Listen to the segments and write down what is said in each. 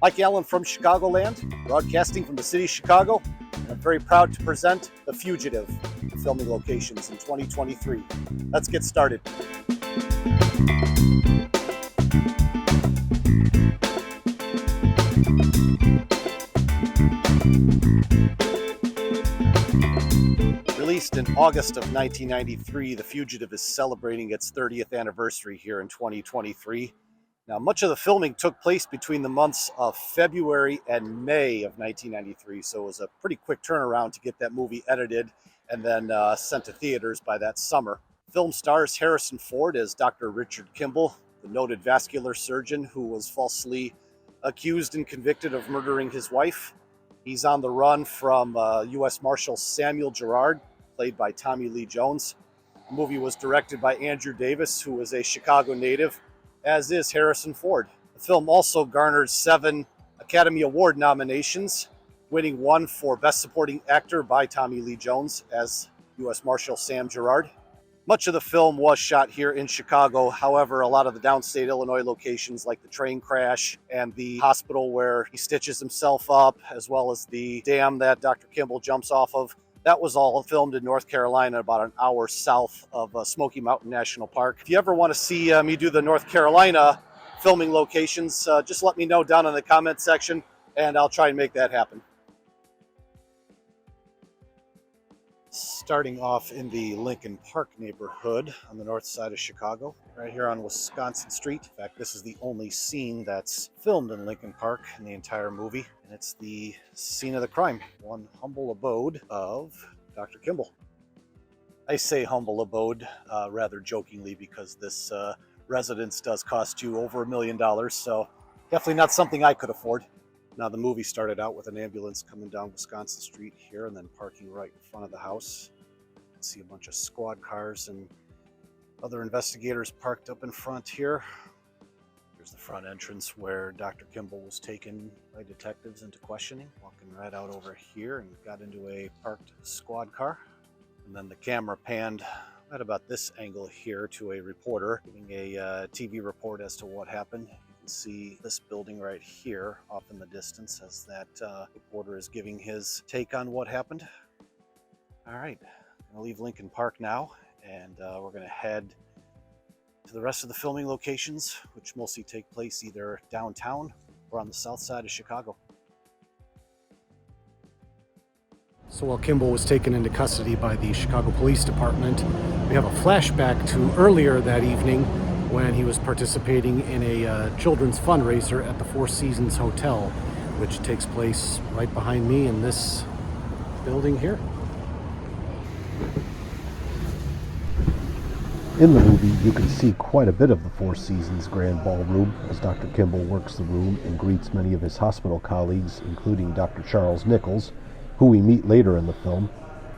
Mike Allen from Chicagoland, broadcasting from the city of Chicago. And I'm very proud to present The Fugitive, filming locations in 2023. Let's get started. Released in August of 1993, The Fugitive is celebrating its 30th anniversary here in 2023. Now, much of the filming took place between the months of February and May of 1993, so it was a pretty quick turnaround to get that movie edited and then sent to theaters by that summer. Film stars Harrison Ford as Dr. Richard Kimble, the noted vascular surgeon who was falsely accused and convicted of murdering his wife. He's on the run from U.S. Marshal Samuel Gerard, played by Tommy Lee Jones. The movie was directed by Andrew Davis, who is a Chicago native, as is Harrison Ford. The film also garnered 7 Academy Award nominations, winning 1 for Best Supporting Actor by Tommy Lee Jones as U.S. Marshal Sam Gerard. Much of the film was shot here in Chicago. However, a lot of the downstate Illinois locations, like the train crash and the hospital where he stitches himself up, as well as the dam that Dr. Kimble jumps off of, that was all filmed in North Carolina, about an hour south of Smoky Mountain National Park. If you ever want to see me do the North Carolina filming locations, just let me know down in the comment section, and I'll try and make that happen. Starting off in the Lincoln Park neighborhood on the north side of Chicago, right here on Wisconsin Street. In fact, this is the only scene that's filmed in Lincoln Park in the entire movie, and it's the scene of the crime, one humble abode of Dr. Kimble. I say humble abode rather jokingly because this residence does cost you over $1 million, so definitely not something I could afford. Now, the movie started out with an ambulance coming down Wisconsin Street here and then parking right in front of the house. You can see a bunch of squad cars and other investigators parked up in front here. Here's the front entrance where Dr. Kimble was taken by detectives into questioning. Walking right out over here and got into a parked squad car. And then the camera panned at about this angle here to a reporter giving a TV report as to what happened. See this building right here off in the distance as that reporter is giving his take on what happened. All right, I'm gonna leave Lincoln Park now, and we're gonna head to the rest of the filming locations, which mostly take place either downtown or on the south side of Chicago. So while Kimble was taken into custody by the Chicago Police Department, we have a flashback to earlier that evening when he was participating in a children's fundraiser at the Four Seasons Hotel, which takes place right behind me in this building here. In the movie, you can see quite a bit of the Four Seasons Grand Ballroom as Dr. Kimble works the room and greets many of his hospital colleagues, including Dr. Charles Nichols, who we meet later in the film.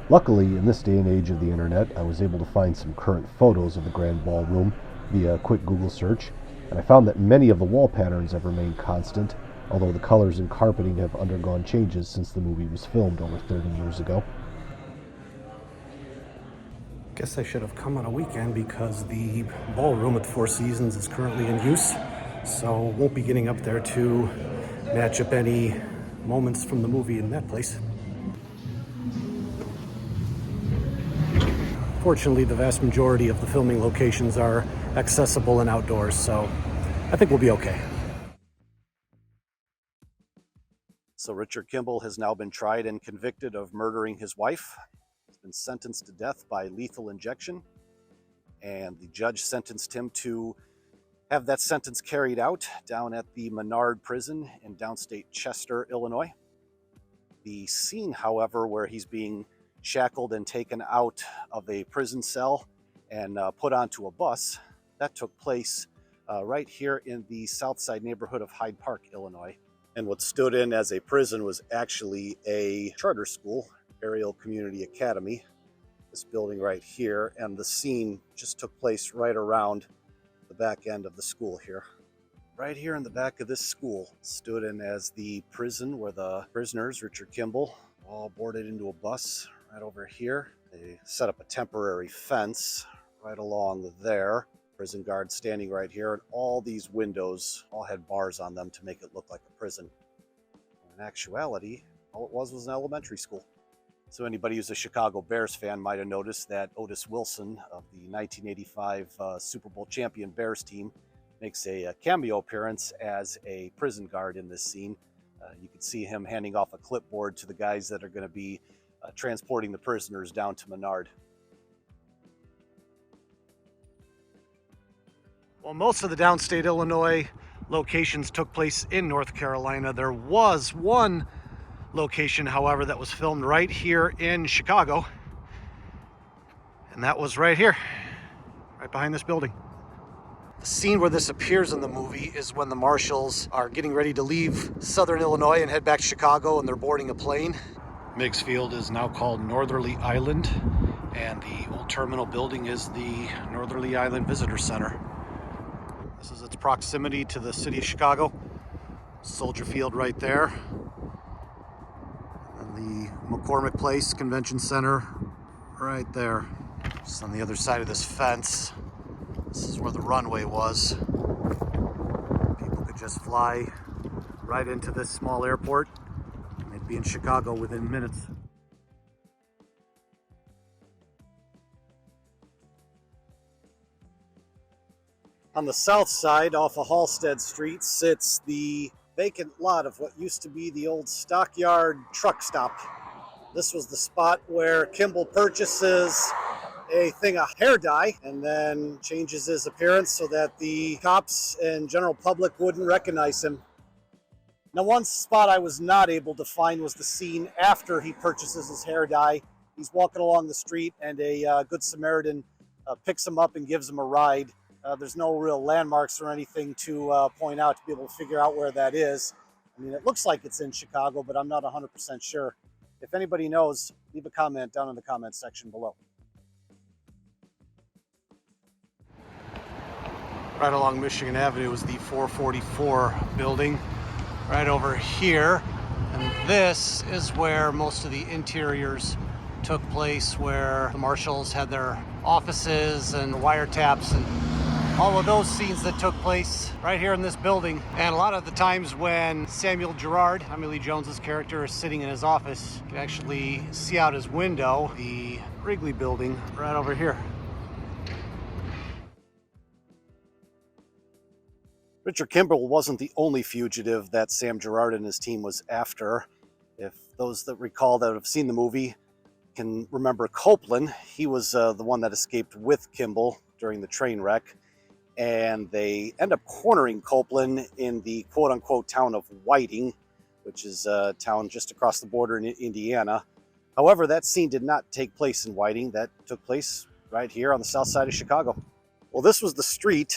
Luckily, in this day and age of the internet, I was able to find some current photos of the Grand Ballroom via a quick Google search, and I found that many of the wall patterns have remained constant, although the colors and carpeting have undergone changes since the movie was filmed over 30 years ago. Guess I should have come on a weekend because the ballroom at the Four Seasons is currently in use, so won't be getting up there to match up any moments from the movie in that place. Fortunately, the vast majority of the filming locations are accessible and outdoors, so I think we'll be okay. So Richard Kimble has now been tried and convicted of murdering his wife. He's been sentenced to death by lethal injection, and the judge sentenced him to have that sentence carried out down at the Menard Prison in downstate Chester, Illinois. The scene, however, where he's being shackled and taken out of a prison cell and put onto a bus, that took place right here in the south side neighborhood of Hyde Park, Illinois. And what stood in as a prison was actually a charter school, Ariel Community Academy, this building right here, and the scene just took place right around the back end of the school here. Right here in the back of this school stood in as the prison where the prisoners, Richard Kimble, all boarded into a bus right over here. They set up a temporary fence right along there, prison guard standing right here, and all these windows all had bars on them to make it look like a prison. In actuality, all it was an elementary school. So anybody who's a Chicago Bears fan might have noticed that Otis Wilson of the 1985 Super Bowl champion Bears team makes a cameo appearance as a prison guard in this scene. You can see him handing off a clipboard to the guys that are going to be transporting the prisoners down to Menard. Well, most of the downstate Illinois locations took place in North Carolina. There was one location, however, that was filmed right here in Chicago, and that was right here, right behind this building. The scene where this appears in the movie is when the Marshals are getting ready to leave southern Illinois and head back to Chicago, and they're boarding a plane. Meigs Field is now called Northerly Island, and the old terminal building is the Northerly Island Visitor Center. This is its proximity to the city of Chicago. Soldier Field right there. And the McCormick Place Convention Center right there. Just on the other side of this fence. This is where the runway was. People could just fly right into this small airport, and they'd be in Chicago within minutes. On the south side, off of Halstead Street, sits the vacant lot of what used to be the old Stockyard truck stop. This was the spot where Kimble purchases a thing of hair dye and then changes his appearance so that the cops and general public wouldn't recognize him. Now, one spot I was not able to find was the scene after he purchases his hair dye. He's walking along the street, and a Good Samaritan picks him up and gives him a ride. There's no real landmarks or anything to point out to be able to figure out where that is. I mean, it looks like it's in Chicago, but I'm not 100% sure. If anybody knows, leave a comment down in the comment section below. Right along Michigan Avenue is the 444 building, right over here. And this is where most of the interiors took place, where the Marshals had their offices and wiretaps and all of those scenes that took place right here in this building. And a lot of the times when Samuel Gerard, Tommy Lee Jones's character, is sitting in his office, you can actually see out his window the Wrigley building right over here. Richard Kimble wasn't the only fugitive that Sam Gerard and his team was after. If those that recall that have seen the movie can remember Copeland, he was the one that escaped with Kimble during the train wreck. And they end up cornering Copeland in the quote-unquote town of Whiting, which is a town just across the border in Indiana. However, that scene did not take place in Whiting. That took place right here on the south side of Chicago. Well, this was the street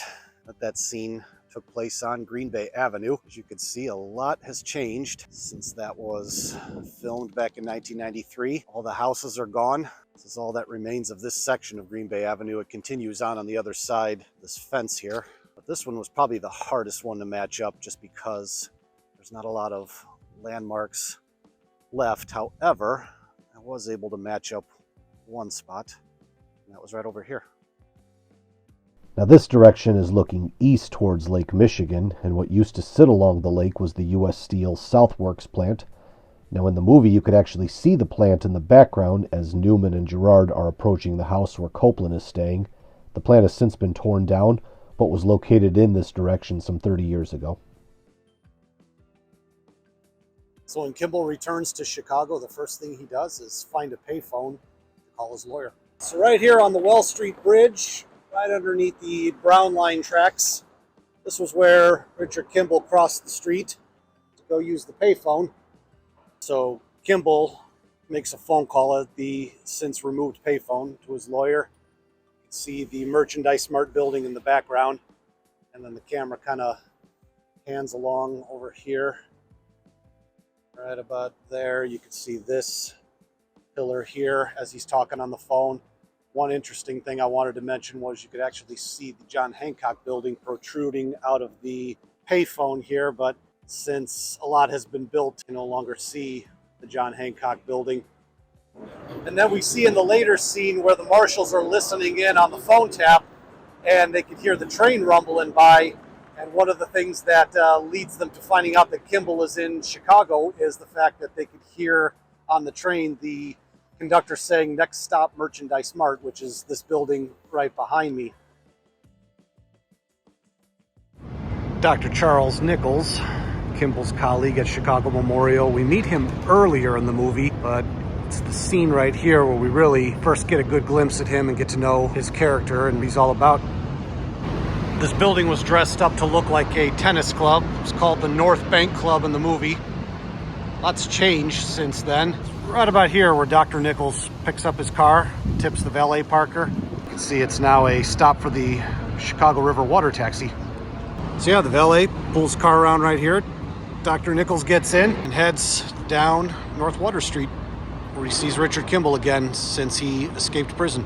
that scene took place on, Green Bay Avenue. As you can see, a lot has changed since that was filmed back in 1993. All the houses are gone. This is all that remains of this section of Green Bay Avenue. It continues on the other side, this fence here. But this one was probably the hardest one to match up just because there's not a lot of landmarks left. However, I was able to match up one spot, and that was right over here. Now this direction is looking east towards Lake Michigan, and what used to sit along the lake was the U.S. Steel Southworks plant. Now in the movie you could actually see the plant in the background as Newman and Gerard are approaching the house where Copeland is staying. The plant has since been torn down, but was located in this direction some 30 years ago. So when Kimble returns to Chicago, the first thing he does is find a payphone to call his lawyer. So right here on the Well Street Bridge, right underneath the Brown Line tracks, this was where Richard Kimble crossed the street to go use the payphone. So Kimble makes a phone call at the since removed payphone to his lawyer. You can see the Merchandise Mart building in the background, and then the camera kind of pans along over here. Right about there, you can see this pillar here as he's talking on the phone. One interesting thing I wanted to mention was you could actually see the John Hancock building protruding out of the payphone here, but since a lot has been built, you no longer see the John Hancock building. And then we see in the later scene where the Marshals are listening in on the phone tap, and they could hear the train rumbling by. And one of the things that leads them to finding out that Kimble is in Chicago is the fact that they could hear on the train the conductor saying, "Next stop, Merchandise Mart," which is this building right behind me. Dr. Charles Nichols, Kimble's colleague at Chicago Memorial. We meet him earlier in the movie, but it's the scene right here where we really first get a good glimpse at him and get to know his character and what he's all about. This building was dressed up to look like a tennis club. It's called the North Bank Club in the movie. Lots changed since then. Right about here where Dr. Nichols picks up his car, tips the valet parker. You can see it's now a stop for the Chicago River water taxi. So yeah, the valet pulls the car around right here. Dr. Nichols gets in and heads down North Water Street, where he sees Richard Kimble again since he escaped prison.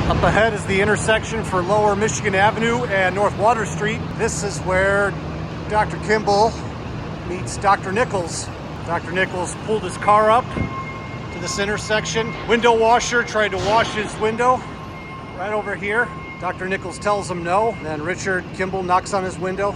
Up ahead is the intersection for Lower Michigan Avenue and North Water Street. This is where Dr. Kimble meets Dr. Nichols. Dr. Nichols pulled his car up to this intersection. Window washer tried to wash his window right over here. Dr. Nichols tells him no, and then Richard Kimble knocks on his window.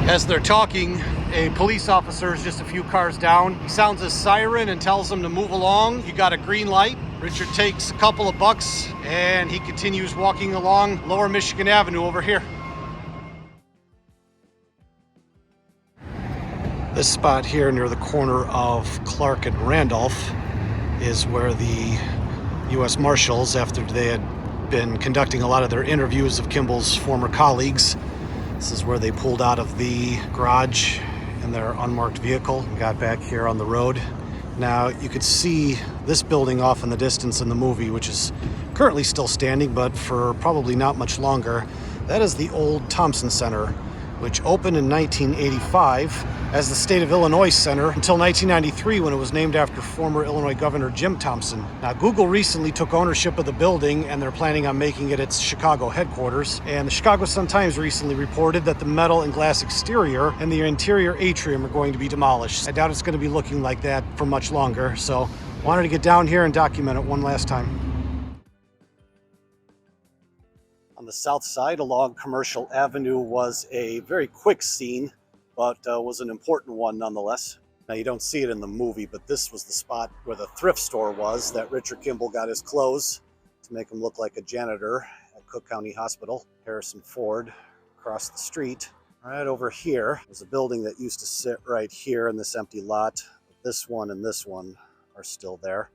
As they're talking, a police officer is just a few cars down. He sounds his siren and tells him to move along. You got a green light. Richard takes a couple of bucks and he continues walking along Lower Michigan Avenue over here. This spot here near the corner of Clark and Randolph is where the U.S. Marshals, after they had been conducting a lot of their interviews of Kimble's former colleagues, this is where they pulled out of the garage in their unmarked vehicle and got back here on the road. Now, you could see this building off in the distance in the movie, which is currently still standing, but for probably not much longer. That is the old Thompson Center, which opened in 1985 as the State of Illinois Center until 1993, when it was named after former Illinois Governor Jim Thompson. Now, Google recently took ownership of the building, and they're planning on making it its Chicago headquarters. And the Chicago Sun-Times recently reported that the metal and glass exterior and the interior atrium are going to be demolished. I doubt it's going to be looking like that for much longer, so wanted to get down here and document it one last time. On the south side along Commercial Avenue was a very quick scene, but was an important one nonetheless. Now, you don't see it in the movie, but this was the spot where the thrift store was that Richard Kimble got his clothes to make him look like a janitor at Cook County Hospital. Harrison Ford across the street. Right over here was a building that used to sit right here in this empty lot. This one and this one are still there.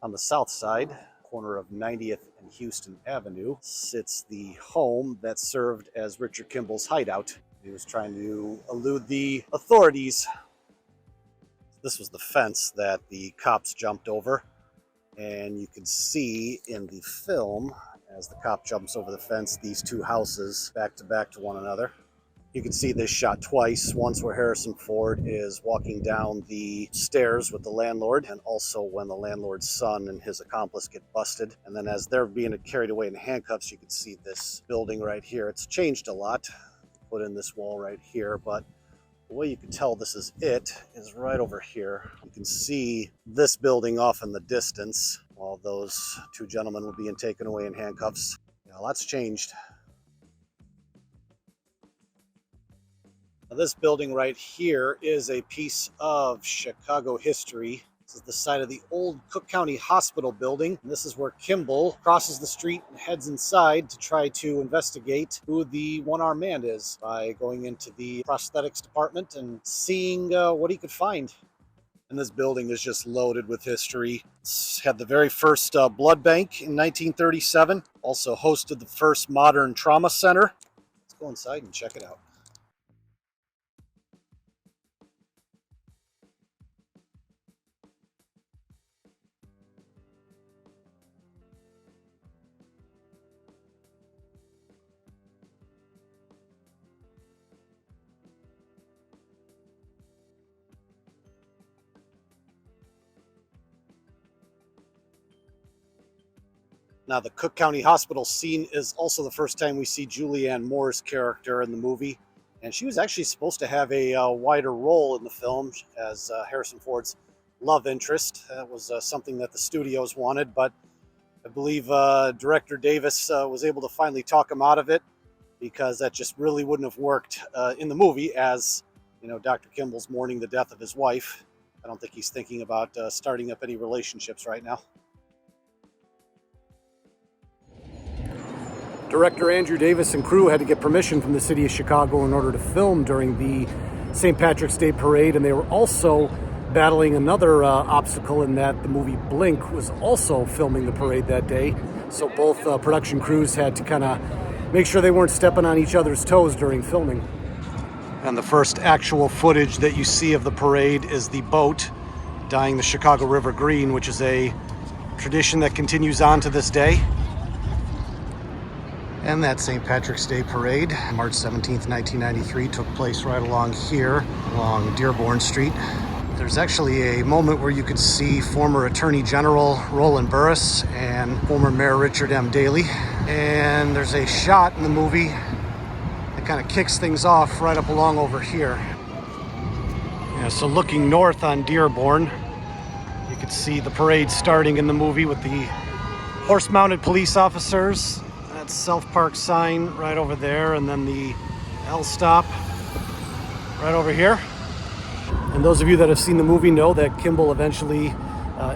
On the south side, corner of 90th and Houston Avenue, sits the home that served as Richard Kimble's hideout. He was trying to elude the authorities. This was the fence that the cops jumped over, and you can see in the film, as the cop jumps over the fence, these two houses back to one another. You can see this shot twice, once where Harrison Ford is walking down the stairs with the landlord, and also when the landlord's son and his accomplice get busted. And then as they're being carried away in handcuffs, you can see this building right here. It's changed a lot, put in this wall right here, but the way you can tell this is it is right over here. You can see this building off in the distance while those two gentlemen were being taken away in handcuffs. Yeah, lots changed. Now, this building right here is a piece of Chicago history. This is the site of the old Cook County Hospital building. And this is where Kimble crosses the street and heads inside to try to investigate who the one-armed man is by going into the prosthetics department and seeing what he could find. And this building is just loaded with history. It's had the very first blood bank in 1937. Also hosted the first modern trauma center. Let's go inside and check it out. Now, the Cook County Hospital scene is also the first time we see Julianne Moore's character in the movie. And she was actually supposed to have a wider role in the film as Harrison Ford's love interest. That was something that the studios wanted, but I believe director Davis was able to finally talk him out of it, because that just really wouldn't have worked in the movie, as Dr. Kimble's mourning the death of his wife. I don't think he's thinking about starting up any relationships right now. Director Andrew Davis and crew had to get permission from the city of Chicago in order to film during the St. Patrick's Day Parade, and they were also battling another obstacle in that the movie Blink was also filming the parade that day. So both production crews had to kind of make sure they weren't stepping on each other's toes during filming. And the first actual footage that you see of the parade is the boat dyeing the Chicago River green, which is a tradition that continues on to this day. And that St. Patrick's Day Parade, March 17th, 1993, took place right along here, along Dearborn Street. There's actually a moment where you could see former Attorney General Roland Burris and former Mayor Richard M. Daley. And there's a shot in the movie that kind of kicks things off right up along over here. Yeah, so looking north on Dearborn, you could see the parade starting in the movie with the horse-mounted police officers. That South Park sign right over there, and then the L stop right over here. And those of you that have seen the movie know that Kimble eventually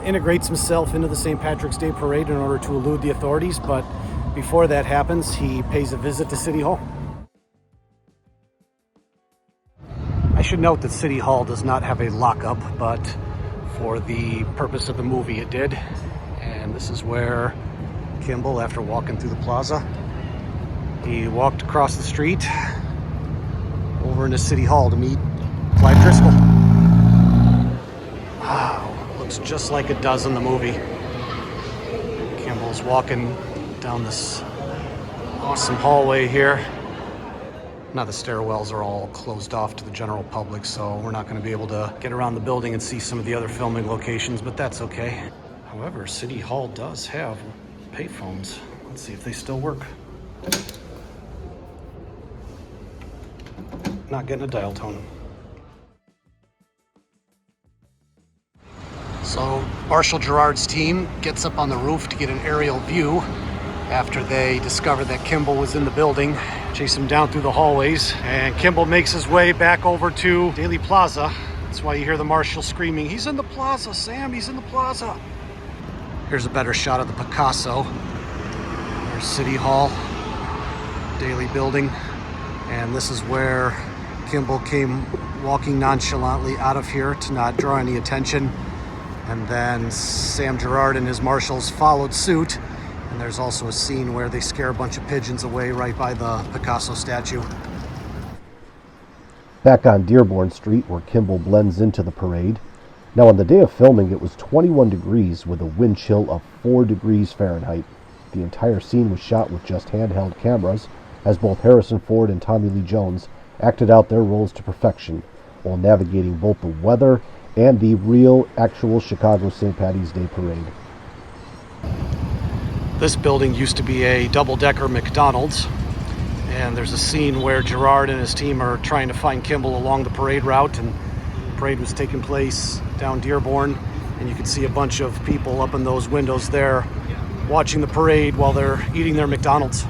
integrates himself into the St. Patrick's Day Parade in order to elude the authorities, but before that happens, he pays a visit to City Hall. I should note that City Hall does not have a lockup, but for the purpose of the movie it did. And this is where Kimble, after walking through the plaza, he walked across the street over into City Hall to meet Clyde Driscoll. Wow, looks just like it does in the movie. Kimble's walking down this awesome hallway here. Now the stairwells are all closed off to the general public, so we're not going to be able to get around the building and see some of the other filming locations, but that's okay. However, City Hall does have payphones. Let's see if they still work. Not getting a dial tone. So Marshal Gerard's team gets up on the roof to get an aerial view after they discover that Kimble was in the building. Chase him down through the hallways, and Kimble makes his way back over to Daley Plaza. That's why you hear the marshal screaming, "He's in the plaza, Sam, he's in the plaza." Here's a better shot of the Picasso. There's City Hall, Daley building, and this is where Kimble came walking nonchalantly out of here to not draw any attention. And then Sam Gerard and his marshals followed suit. And there's also a scene where they scare a bunch of pigeons away right by the Picasso statue. Back on Dearborn Street, where Kimble blends into the parade. Now, on the day of filming, it was 21 degrees with a wind chill of 4 degrees Fahrenheit. The entire scene was shot with just handheld cameras, as both Harrison Ford and Tommy Lee Jones acted out their roles to perfection, while navigating both the weather and the real, actual Chicago St. Patty's Day Parade. This building used to be a double-decker McDonald's, and there's a scene where Gerard and his team are trying to find Kimble along the parade route, and the parade was taking place down Dearborn, and you can see a bunch of people up in those windows there watching the parade while they're eating their McDonald's.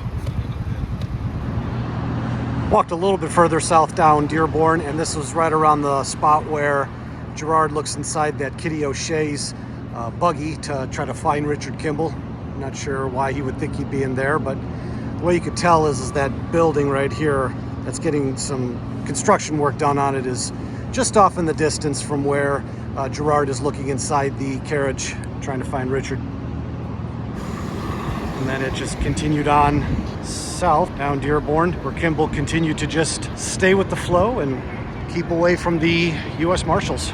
Walked a little bit further south down Dearborn, and this was right around the spot where Gerard looks inside that Kitty O'Shea's buggy to try to find Richard Kimble. I'm not sure why he would think he'd be in there, but the way you could tell is that building right here that's getting some construction work done on it is just off in the distance from where Gerard is looking inside the carriage trying to find Richard. And then it just continued on south down Dearborn, where Kimble continued to just stay with the flow and keep away from the U.S. Marshals.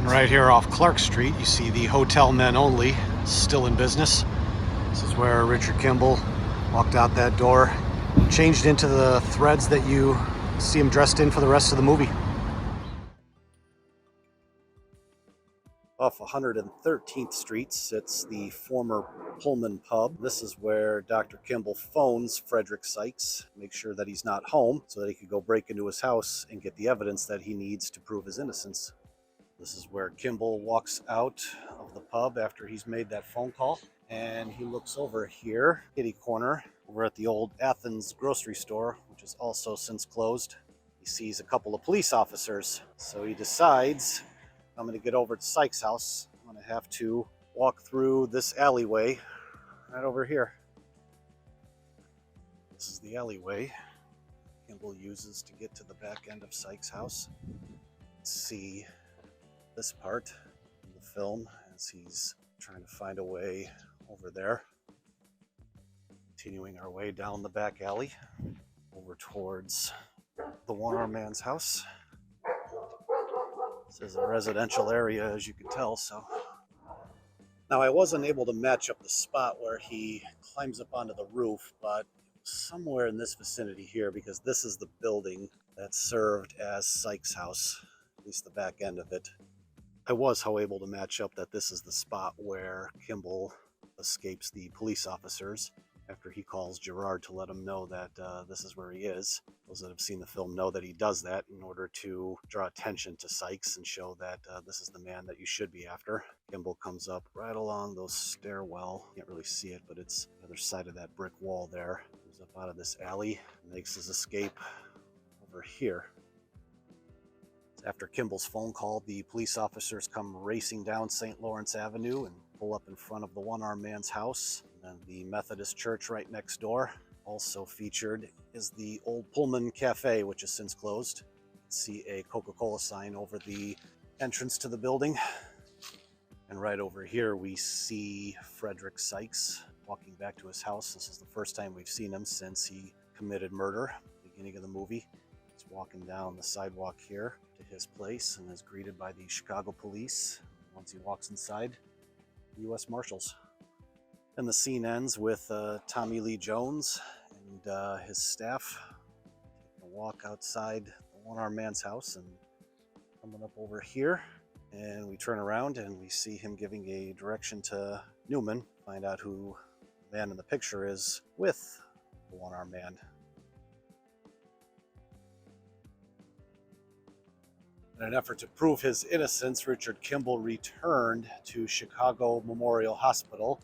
Right here off Clark Street, you see the Hotel Men Only still in business. This is where Richard Kimble walked out that door, changed into the threads that you see him dressed in for the rest of the movie. Off 113th Street sits the former Pullman pub. This is where Dr. Kimble phones Frederick Sykes, make sure that he's not home so that he could go break into his house and get the evidence that he needs to prove his innocence. This is where Kimble walks out of the pub after he's made that phone call, and he looks over here, kitty corner, over at the old Athens grocery store, which is also since closed. He sees a couple of police officers, so he decides, I'm going to get over to Sykes' house. I'm going to have to walk through this alleyway right over here. This is the alleyway Kimble uses to get to the back end of Sykes' house. See this part in the film as he's trying to find a way over there. Continuing our way down the back alley over towards the one-armed man's house. This is a residential area, as you can tell, so. Now, I wasn't able to match up the spot where he climbs up onto the roof, but somewhere in this vicinity here, because this is the building that served as Sykes' house, at least the back end of it. I was, however, able to match up that this is the spot where Kimble escapes the police officers after he calls Gerard to let him know that this is where he is. Those that have seen the film know that he does that in order to draw attention to Sykes and show that this is the man that you should be after. Kimble comes up right along those stairwell. Can't really see it, but it's the other side of that brick wall there. Comes up out of this alley and makes his escape over here. After Kimble's phone call, the police officers come racing down St. Lawrence Avenue and pull up in front of the one-armed man's house. And the Methodist church right next door. Also featured is the old Pullman Cafe, which is since closed. You can see a Coca-Cola sign over the entrance to the building. And right over here we see Frederick Sykes walking back to his house. This is the first time we've seen him since he committed murder at the beginning of the movie. He's walking down the sidewalk here to his place and is greeted by the Chicago police. Once he walks inside, the U.S. Marshals. And the scene ends with Tommy Lee Jones and his staff taking a walk outside the one-armed man's house and coming up over here. And we turn around and we see him giving a direction to Newman, find out who the man in the picture is with the one-armed man. In an effort to prove his innocence, Richard Kimble returned to Chicago Memorial Hospital,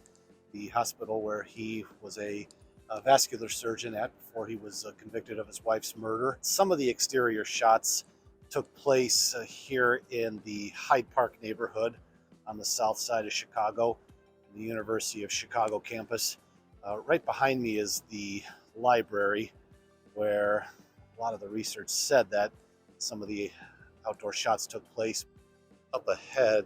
the hospital where he was a vascular surgeon at before he was convicted of his wife's murder. Some of the exterior shots took place here in the Hyde Park neighborhood on the south side of Chicago, the University of Chicago campus. Right behind me is the library where a lot of the research said that some of the outdoor shots took place. Up ahead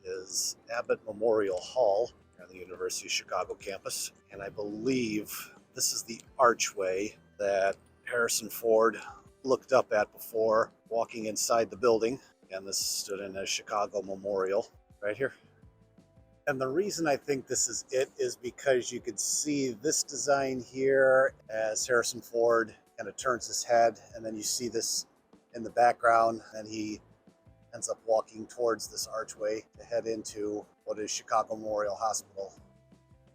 is Abbott Memorial Hall on the University of Chicago campus. And I believe this is the archway that Harrison Ford looked up at before walking inside the building. And this stood in as Chicago Memorial right here. And the reason I think this is it is because you could see this design here as Harrison Ford kind of turns his head, and then you see this in the background, and he ends up walking towards this archway to head into what is Chicago Memorial Hospital.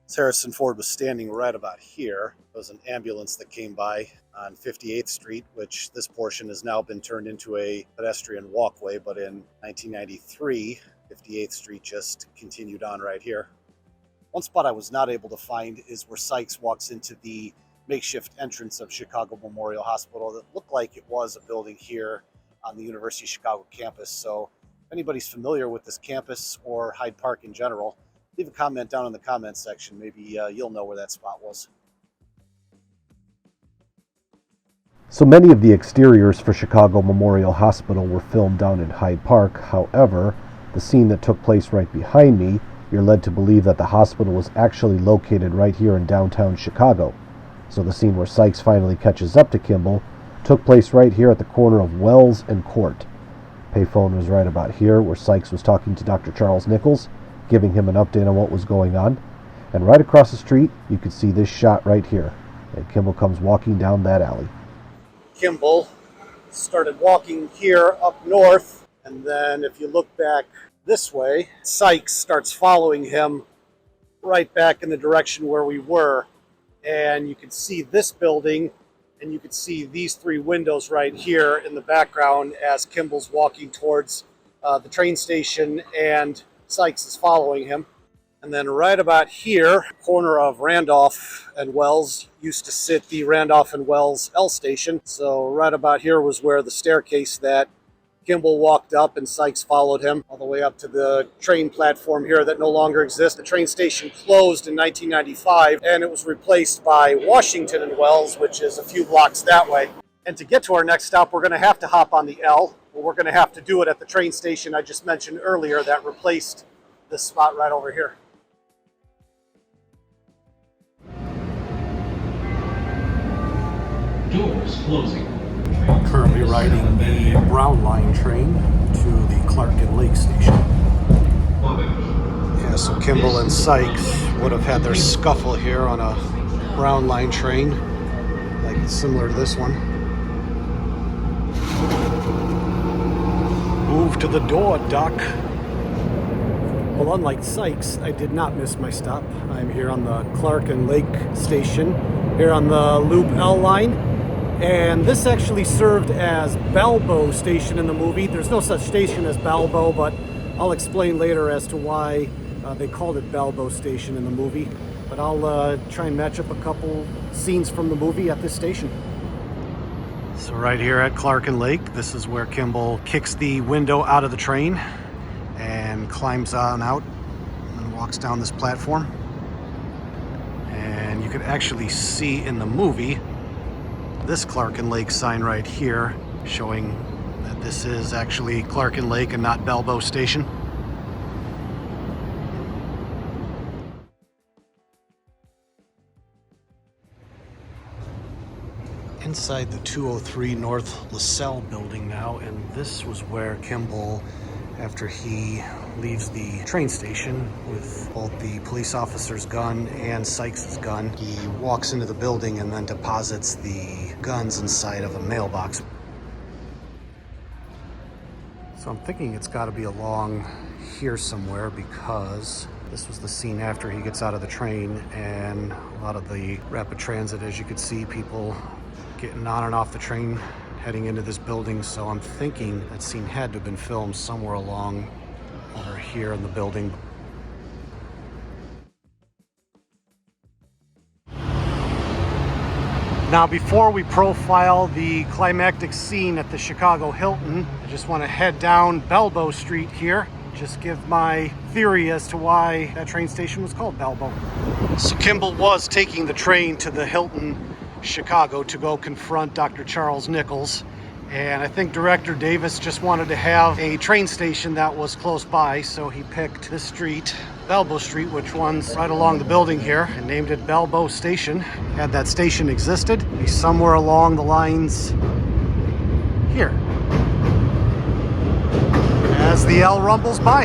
As Harrison Ford was standing right about here, there was an ambulance that came by on 58th Street, which this portion has now been turned into a pedestrian walkway, but in 1993, 58th Street just continued on right here. One spot I was not able to find is where Sykes walks into the makeshift entrance of Chicago Memorial Hospital that looked like it was a building here on the University of Chicago campus. So if anybody's familiar with this campus or Hyde Park in general, leave a comment down in the comments section. Maybe you'll know where that spot was. So many of the exteriors for Chicago Memorial Hospital were filmed down in Hyde Park. However, the scene that took place right behind me, you're led to believe that the hospital was actually located right here in downtown Chicago. So the scene where Sykes finally catches up to Kimble took place right here at the corner of Wells and Court. Payphone was right about here, where Sykes was talking to Dr. Charles Nichols, giving him an update on what was going on. And right across the street, you could see this shot right here. And Kimble comes walking down that alley. Kimble started walking here up north, and then if you look back this way, Sykes starts following him right back in the direction where we were. And you can see this building, and you can see these three windows right here in the background as Kimble's walking towards the train station and Sykes is following him. And then right about here, corner of Randolph and Wells, used to sit the Randolph and Wells L station. So right about here was where the staircase that Kimble walked up and Sykes followed him all the way up to the train platform here that no longer exists. The train station closed in 1995 and it was replaced by Washington and Wells, which is a few blocks that way. And to get to our next stop, we're going to have to hop on the L. But we're going to have to do it at the train station I just mentioned earlier that replaced this spot right over here. Doors closing. Currently riding the Brown Line train to the Clark and Lake station. Yeah, so Kimble and Sykes would have had their scuffle here on a Brown Line train, like similar to this one. Move to the door, Doc. Well, unlike Sykes, I did not miss my stop. I'm here on the Clark and Lake station, here on the Loop L line. And this actually served as Balbo Station in the movie. There's no such station as Balbo, but I'll explain later as to why they called it Balbo Station in the movie. But I'll try and match up a couple scenes from the movie at this station. So right here at Clark and Lake, this is where Kimble kicks the window out of the train and climbs on out and walks down this platform. And you can actually see in the movie this Clark and Lake sign right here showing that this is actually Clark and Lake and not Balbo Station. Inside the 203 North LaSalle building now, and this was where Kimble, after he leaves the train station with both the police officer's gun and Sykes' gun, he walks into the building and then deposits the guns inside of a mailbox. So I'm thinking it's got to be along here somewhere, because this was the scene after he gets out of the train, and a lot of the rapid transit, as you could see, people getting on and off the train heading into this building. So I'm thinking that scene had to have been filmed somewhere along over here in the building. Now, before we profile the climactic scene at the Chicago Hilton, I just want to head down Balbo Street here, just give my theory as to why that train station was called Balbo. So Kimble was taking the train to the Hilton Chicago to go confront Dr. Charles Nichols, and I think Director Davis just wanted to have a train station that was close by, so he picked this street, Balbo Street, which runs right along the building here, and named it Balbo Station. Had that station existed, be somewhere along the lines here as the L rumbles by.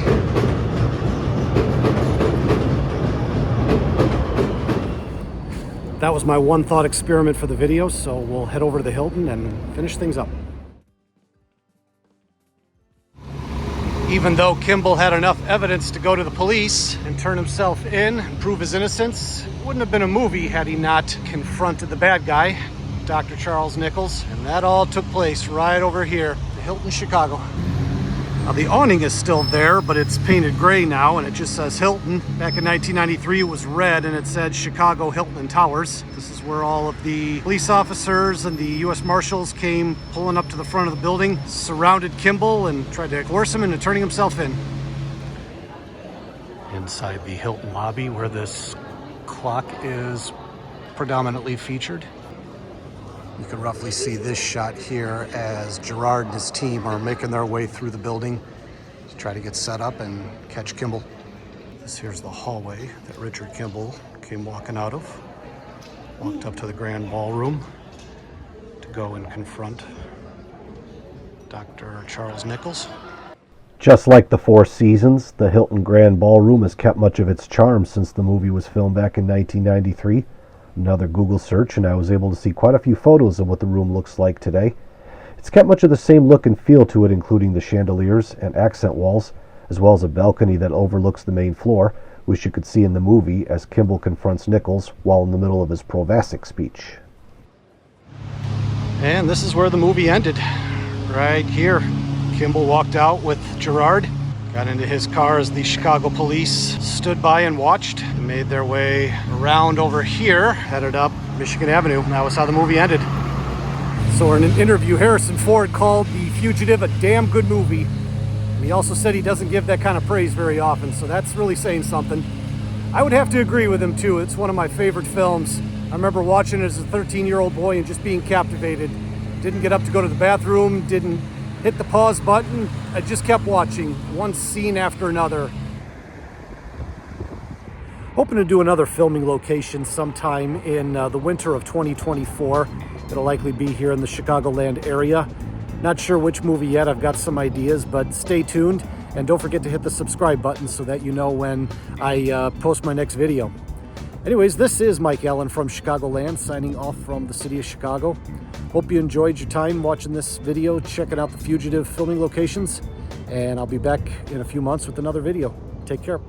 That was my one thought experiment for the video, so we'll head over to the Hilton and finish things up. Even though Kimble had enough evidence to go to the police and turn himself in and prove his innocence, it wouldn't have been a movie had he not confronted the bad guy, Dr. Charles Nichols. And that all took place right over here, the Hilton Chicago. Now, the awning is still there, but it's painted gray now, and it just says Hilton. Back in 1993, it was red, and it said Chicago Hilton and Towers. This is where all of the police officers and the U.S. Marshals came pulling up to the front of the building, surrounded Kimble, and tried to coerce him into turning himself in. Inside the Hilton lobby, where this clock is predominantly featured. You can roughly see this shot here as Gerard and his team are making their way through the building to try to get set up and catch Kimble. This here's the hallway that Richard Kimble came walking out of. Walked up to the grand ballroom to go and confront Dr. Charles Nichols. Just like the Four Seasons, the Hilton Grand Ballroom has kept much of its charm since the movie was filmed back in 1993. Another Google search, and I was able to see quite a few photos of what the room looks like today. It's kept much of the same look and feel to it, including the chandeliers and accent walls, as well as a balcony that overlooks the main floor, which you could see in the movie as Kimble confronts Nichols while in the middle of his Provasic speech. And this is where the movie ended, right here. Kimble walked out with Gerard, got into his car as the Chicago police stood by and watched, and made their way around over here, headed up Michigan Avenue. And that was how the movie ended. So in an interview, Harrison Ford called The Fugitive a damn good movie. And he also said he doesn't give that kind of praise very often, so that's really saying something. I would have to agree with him too. It's one of my favorite films. I remember watching it as a 13-year-old boy and just being captivated. Didn't get up to go to the bathroom, didn't hit the pause button. I just kept watching one scene after another. Hoping to do another filming location sometime in the winter of 2024. It'll likely be here in the Chicagoland area. Not sure which movie yet. I've got some ideas, but stay tuned. And don't forget to hit the subscribe button so that you know when I post my next video. Anyways, this is Mike Allen from Chicagoland, signing off from the city of Chicago. Hope you enjoyed your time watching this video, checking out the Fugitive filming locations, and I'll be back in a few months with another video. Take care.